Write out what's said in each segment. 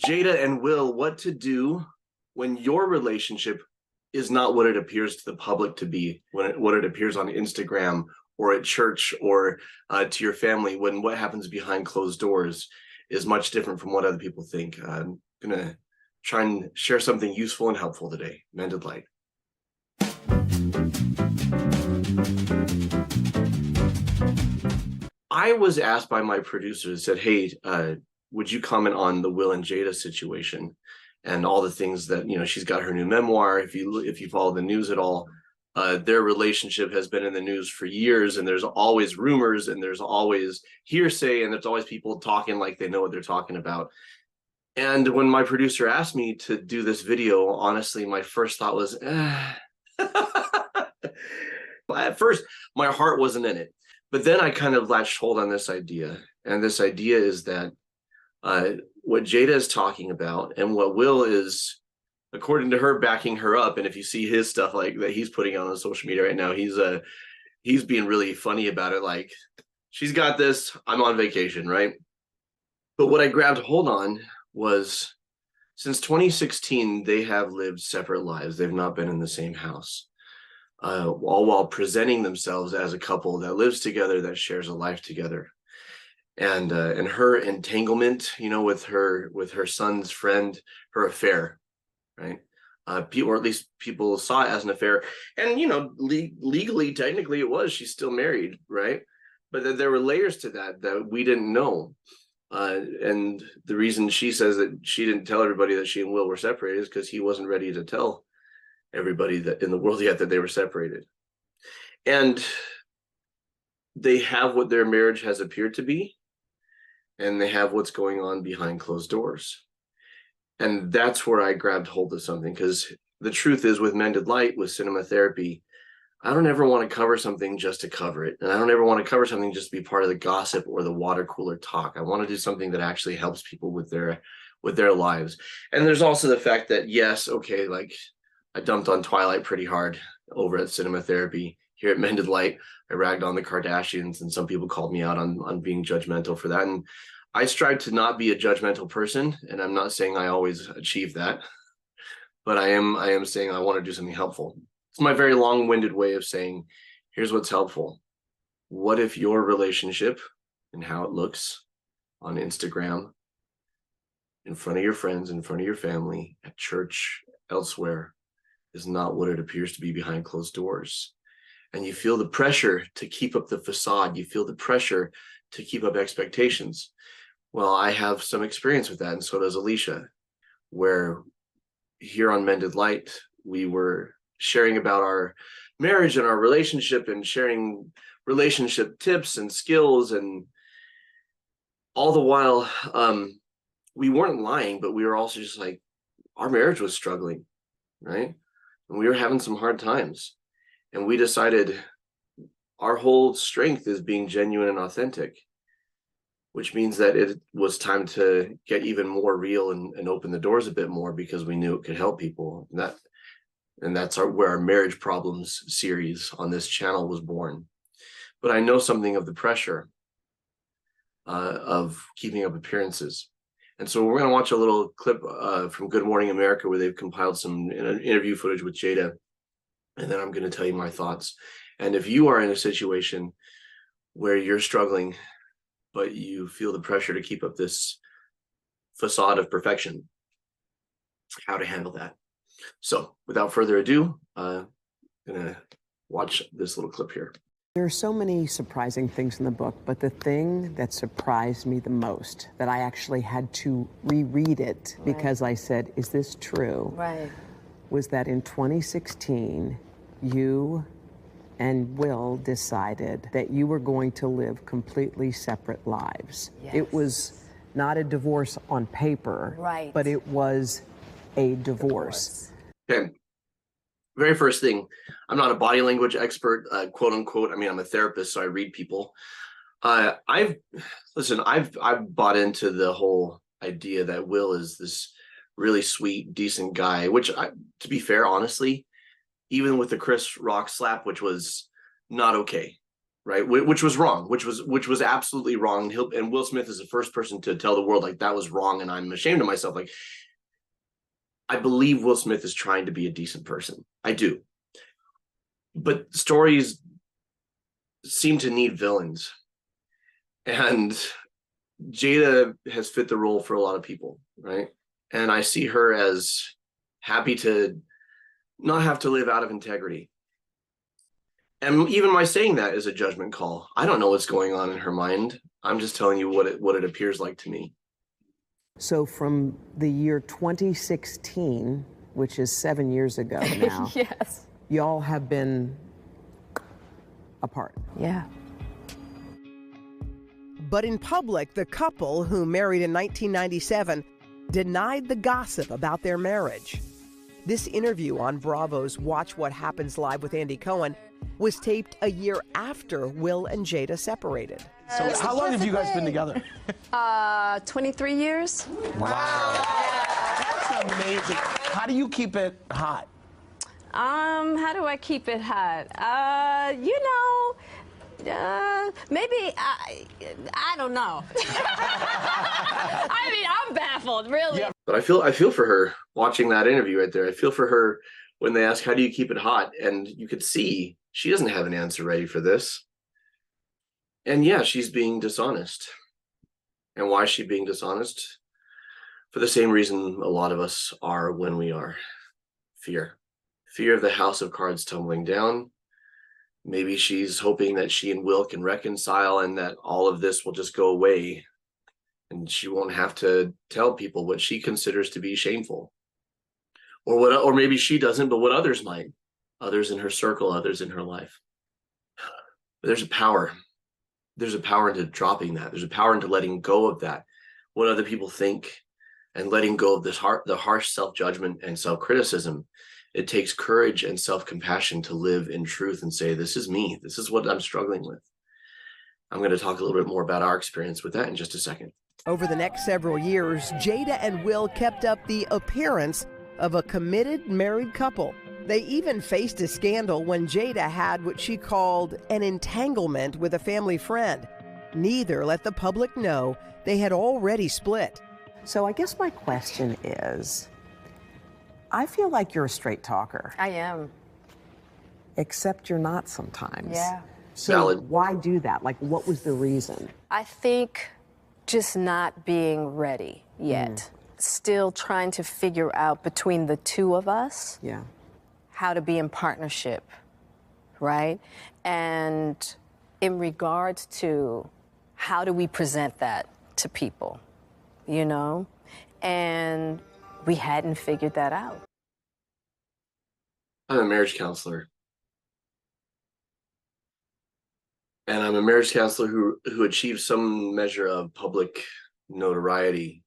Jada and Will, what to do when your relationship is not what it appears to the public to be, what it appears on Instagram or at church or to your family, when what happens behind closed doors is much different from what other people think. I'm going to try and share something useful and helpful today. Mended Light. I was asked by my producer, said, hey, would you comment on the Will and Jada situation and all the things that, she's got her new memoir. If you follow the news at all, their relationship has been in the news for years, and there's always rumors and there's always hearsay and there's always people talking like they know what they're talking about. And when my producer asked me to do this video, honestly, my first thought was, At first, my heart wasn't in it. But then I kind of latched hold on this idea. And this idea is that what Jada is talking about and what Will is, according to her, backing her up. And if you see his stuff like that he's putting on social media right now, he's being really funny about it. Like, she's got this, I'm on vacation, right? But what I grabbed hold on was, since 2016, they have lived separate lives. They've not been in the same house. All while presenting themselves as a couple that lives together, that shares a life together. And her entanglement, with her son's friend, her affair, right? People, or at least people saw it as an affair. And, legally, technically it was, she's still married, right? But there were layers to that we didn't know. And the reason she says that she didn't tell everybody that she and Will were separated is because he wasn't ready to tell everybody that in the world yet that they were separated. And they have what their marriage has appeared to be, and they have what's going on behind closed doors. And that's where I grabbed hold of something, because the truth is, with Mended Light, with cinema therapy, I don't ever want to cover something just to cover it. And I don't ever want to cover something just to be part of the gossip or the water cooler talk. I want to do something that actually helps people with their lives. And there's also the fact that, yes, okay, like, I dumped on Twilight pretty hard over at Cinema Therapy. Here at Mended Light, I ragged on the Kardashians, and some people called me out on being judgmental for that. And I strive to not be a judgmental person, and I'm not saying I always achieve that, but I am saying I want to do something helpful. It's my very long-winded way of saying, here's what's helpful. What if your relationship and how it looks on Instagram, in front of your friends, in front of your family, at church, elsewhere, is not what it appears to be behind closed doors? And you feel the pressure to keep up the facade. You feel the pressure to keep up expectations. Well, I have some experience with that, and so does Alicia, where here on Mended Light, we were sharing about our marriage and our relationship and sharing relationship tips and skills. And all the while, we weren't lying, but we were also just like, our marriage was struggling, right? And we were having some hard times, and we decided our whole strength is being genuine and authentic, which means that it was time to get even more real and open the doors a bit more, because we knew it could help people. And that's where our Marriage Problems series on this channel was born. But I know something of the pressure of keeping up appearances. And so we're going to watch a little clip from Good Morning America, where they've compiled some interview footage with Jada. And then I'm going to tell you my thoughts. And if you are in a situation where you're struggling, but you feel the pressure to keep up this facade of perfection, how to handle that. So without further ado, I'm going to watch this little clip here. There are so many surprising things in the book, but the thing that surprised me the most, that I actually had to reread it because I said, is this true? Right. Was that in 2016, you and Will decided that you were going to live completely separate lives. Yes. It was not a divorce on paper, right, but it was a divorce. Okay. Very first thing, I'm not a body language expert, quote unquote. I mean, I'm a therapist, so I read people. I've bought into the whole idea that Will is this really sweet, decent guy, which, to be fair, honestly, even with the Chris Rock slap, which was not okay, right? Which was wrong, which was absolutely wrong. And Will Smith is the first person to tell the world like that was wrong, and I'm ashamed of myself. Like, I believe Will Smith is trying to be a decent person. I do. But stories seem to need villains. And Jada has fit the role for a lot of people, right? And I see her as happy to not have to live out of integrity. And even my saying that is a judgment call. I don't know what's going on in her mind. I'm just telling you what it appears like to me. So from the year 2016, which is 7 years ago now, yes, y'all have been apart. yeah. But in public, the couple, who married in 1997, denied the gossip about their marriage. This interview on Bravo's Watch What Happens Live with Andy Cohen was taped a year after Will and Jada separated. So how long have you guys been together? 23 years. Wow. That's amazing. How do you keep it hot? How do I keep it hot? Maybe I don't know. I mean, I'm baffled, really. Yeah. But I feel for her watching that interview right there. I feel for her when they ask, how do you keep it hot? And you could see she doesn't have an answer ready for this. And yeah, she's being dishonest. And why is she being dishonest? For the same reason a lot of us are when we are. Fear. Fear of the house of cards tumbling down. Maybe she's hoping that she and Will can reconcile and that all of this will just go away and she won't have to tell people what she considers to be shameful. Or maybe she doesn't, but what others might. Others in her circle, others in her life. But there's a power. There's a power into dropping that. There's a power into letting go of that, what other people think, and letting go of the harsh self-judgment and self-criticism. It takes courage and self-compassion to live in truth and say, this is me. This is what I'm struggling with. I'm going to talk a little bit more about our experience with that in just a second. Over the next several years, Jada and Will kept up the appearance of a committed married couple. They even faced a scandal when Jada had what she called an entanglement with a family friend. Neither let the public know they had already split. So I guess my question is, I feel like you're a straight talker. I am. Except you're not sometimes. Yeah. So Valid. why do that? Like, what was the reason? I think just not being ready yet. Still trying to figure out between the two of us Yeah. how to be in partnership, right? And in regards to how do we present that to people, you know? And we hadn't figured that out. I'm a marriage counselor. And I'm a marriage counselor who achieved some measure of public notoriety.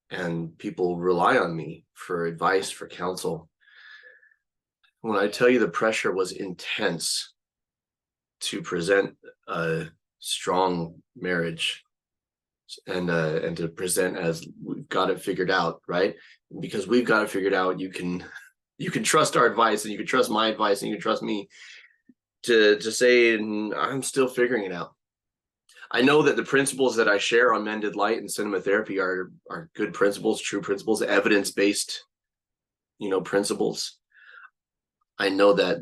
And people rely on me for advice, for counsel. When I tell you the pressure was intense to present a strong marriage and to present as we've got it figured out, right? Because we've got it figured out, you can trust our advice, and you can trust my advice, and you can trust me to say, I'm still figuring it out. I know that the principles that I share on Mended Light and cinema therapy are good principles, true principles, evidence-based, principles. I know that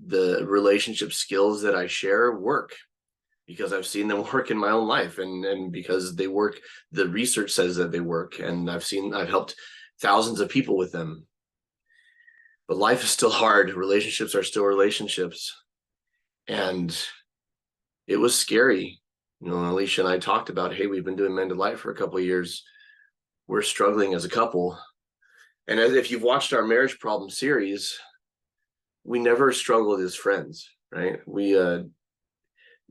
the relationship skills that I share work because I've seen them work in my own life, and because they work, the research says that they work, and I've helped thousands of people with them. But life is still hard. Relationships are still relationships. And it was scary. Alicia and I talked about, hey, we've been doing Mended Light for a couple of years. We're struggling as a couple. And if you've watched our marriage problem series, we never struggled as friends, right?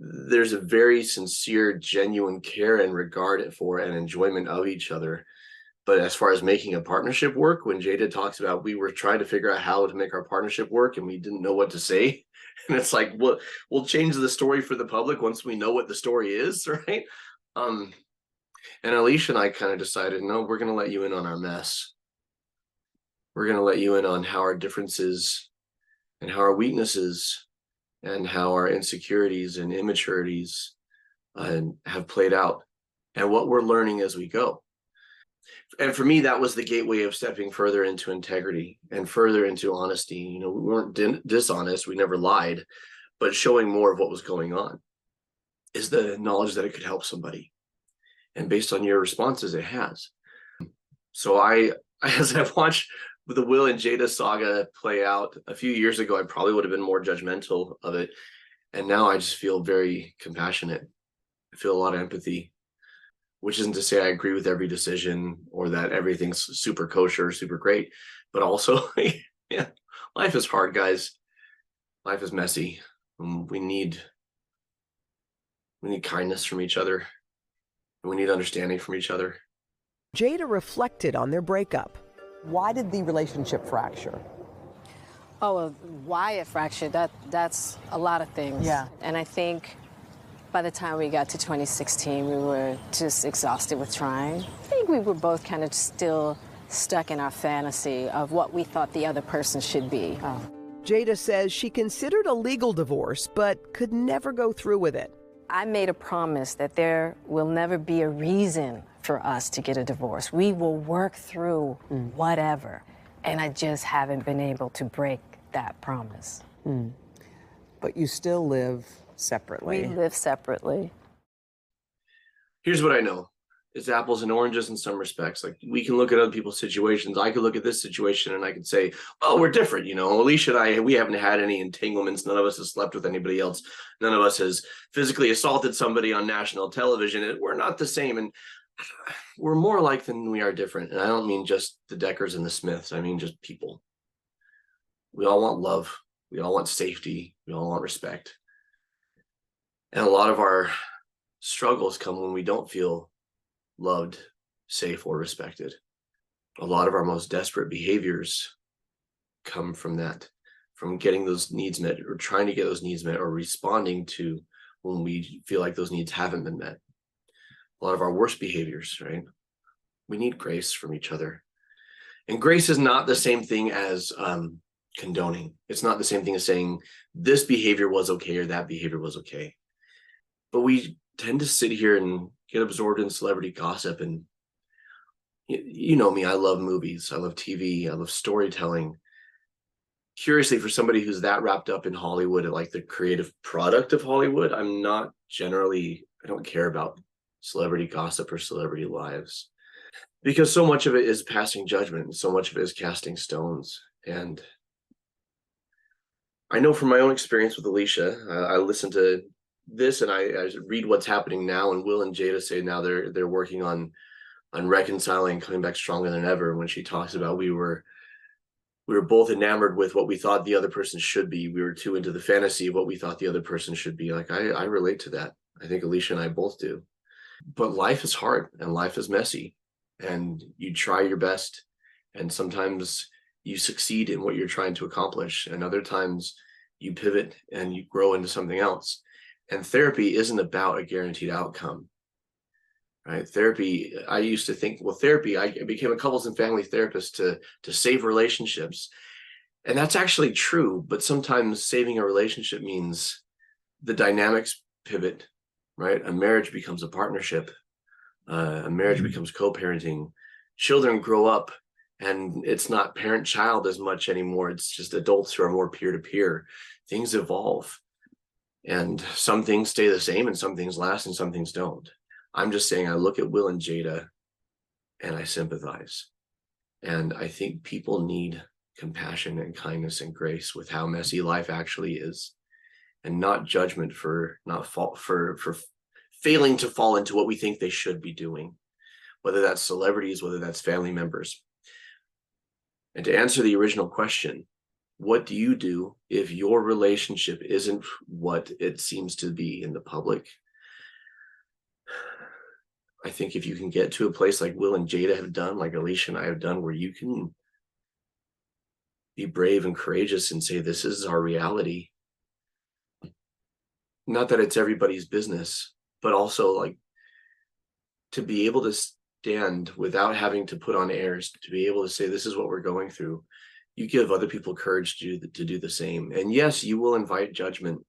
There's a very sincere, genuine care and regard for and enjoyment of each other. But as far as making a partnership work, when Jada talks about we were trying to figure out how to make our partnership work and we didn't know what to say, and it's like, we'll change the story for the public once we know what the story is, right? And Alicia and I kind of decided, no, we're going to let you in on our mess. We're going to let you in on how our differences and how our weaknesses and how our insecurities and immaturities have played out, and what we're learning as we go. And for me, that was the gateway of stepping further into integrity and further into honesty. You know, we weren't dishonest, we never lied, but showing more of what was going on is the knowledge that it could help somebody. And based on your responses, it has. So as I watched the Will and Jada saga play out a few years ago, I probably would have been more judgmental of it. And now I just feel very compassionate. I feel a lot of empathy, which isn't to say I agree with every decision or that everything's super kosher, super great, but also, yeah, life is hard, guys. Life is messy. We need kindness from each other. We need understanding from each other. Jada reflected on their breakup. Why did the relationship fracture? Oh, well, why it fractured, that's a lot of things. Yeah. And I think by the time we got to 2016, we were just exhausted with trying. I think we were both kind of still stuck in our fantasy of what we thought the other person should be. Oh. Jada says she considered a legal divorce, but could never go through with it. I made a promise that there will never be a reason for us to get a divorce. We will work through whatever. And I just haven't been able to break that promise. But you still live separately. We live separately. Here's what I know. It's apples and oranges in some respects. Like, we can look at other people's situations. I could look at this situation and I could say, oh, we're different. You know, Alicia and I, we haven't had any entanglements. None of us has slept with anybody else. None of us has physically assaulted somebody on national television. We're not the same. And we're more alike than we are different. And I don't mean just the Deckers and the Smiths. I mean just people. We all want love. We all want safety. We all want respect. And a lot of our struggles come when we don't feel loved, safe, or respected. A lot of our most desperate behaviors come from that, from getting those needs met or trying to get those needs met or responding to when we feel like those needs haven't been met. A lot of our worst behaviors, right? We need grace from each other. And grace is not the same thing as condoning. It's not the same thing as saying this behavior was okay or that behavior was okay. But we tend to sit here and get absorbed in celebrity gossip. And you know me, I love movies, I love TV, I love storytelling. Curiously, for somebody who's that wrapped up in Hollywood and like the creative product of Hollywood, I don't care about celebrity gossip or celebrity lives, because so much of it is passing judgment and so much of it is casting stones. And I know from my own experience with Alicia, I listen to this and I read what's happening now, and Will and Jada say now they're working on reconciling, coming back stronger than ever. When she talks about we were both enamored with what we thought the other person should be. We were too into the fantasy of what we thought the other person should be. Like, I relate to that. I think Alicia and I both do. But life is hard and life is messy, and you try your best, and sometimes you succeed in what you're trying to accomplish, and other times you pivot and you grow into something else. And therapy isn't about a guaranteed outcome, right? Therapy, I used to think, well, therapy, I became a couples and family therapist to save relationships. And that's actually true, but sometimes saving a relationship means the dynamics pivot, right? A marriage becomes a partnership. A marriage becomes co-parenting. Children grow up and it's not parent-child as much anymore. It's just adults who are more peer-to-peer. Things evolve. And some things stay the same and some things last and some things don't. I'm just saying, I look at Will and Jada and I sympathize. And I think people need compassion and kindness and grace with how messy life actually is, and not judgment for failing to fall into what we think they should be doing, whether that's celebrities, whether that's family members. And to answer the original question, what do you do if your relationship isn't what it seems to be in the public? I think if you can get to a place like Will and Jada have done, like Alicia and I have done, where you can be brave and courageous and say, this is our reality. Not that it's everybody's business, but also like to be able to stand without having to put on airs, to be able to say, this is what we're going through. you give other people courage to do the same. And yes, you will invite judgment.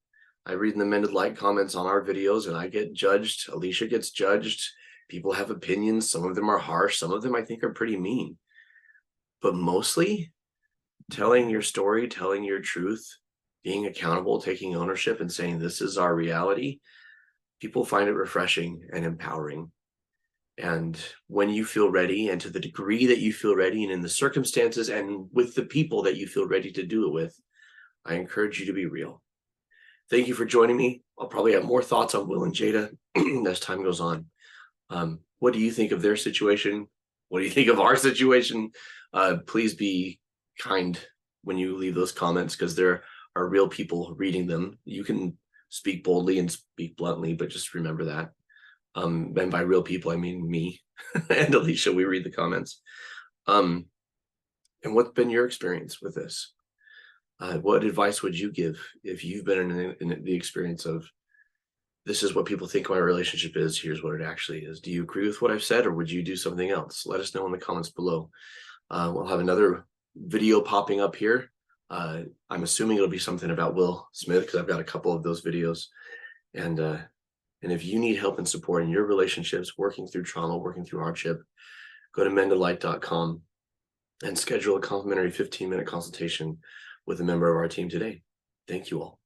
I read in the Mended Light comments on our videos, and I get judged. Alicia gets judged. People have opinions. Some of them are harsh. Some of them I think are pretty mean. But mostly, telling your story, telling your truth, being accountable, taking ownership, and saying this is our reality, people find it refreshing and empowering. And when you feel ready, and to the degree that you feel ready, and in the circumstances and with the people that you feel ready to do it with, I encourage you to be real. Thank you for joining me. I'll probably have more thoughts on Will and Jada as time goes on. What do you think of their situation? What do you think of our situation? Please be kind when you leave those comments, because there are real people reading them. You can speak boldly and speak bluntly, but just remember that. And by real people, I mean me and Alicia. We read the comments. And what's been your experience with this? What advice would you give if you've been in the experience of, this is what people think my relationship is, here's what it actually is? Do you agree with what I've said, or would you do something else? Let us know in the comments below. We'll have another video popping up here. I'm assuming it'll be something about Will Smith, because I've got a couple of those videos. And if you need help and support in your relationships, working through trauma, working through hardship, go to mendedlight.com and schedule a complimentary 15-minute consultation with a member of our team today. Thank you all.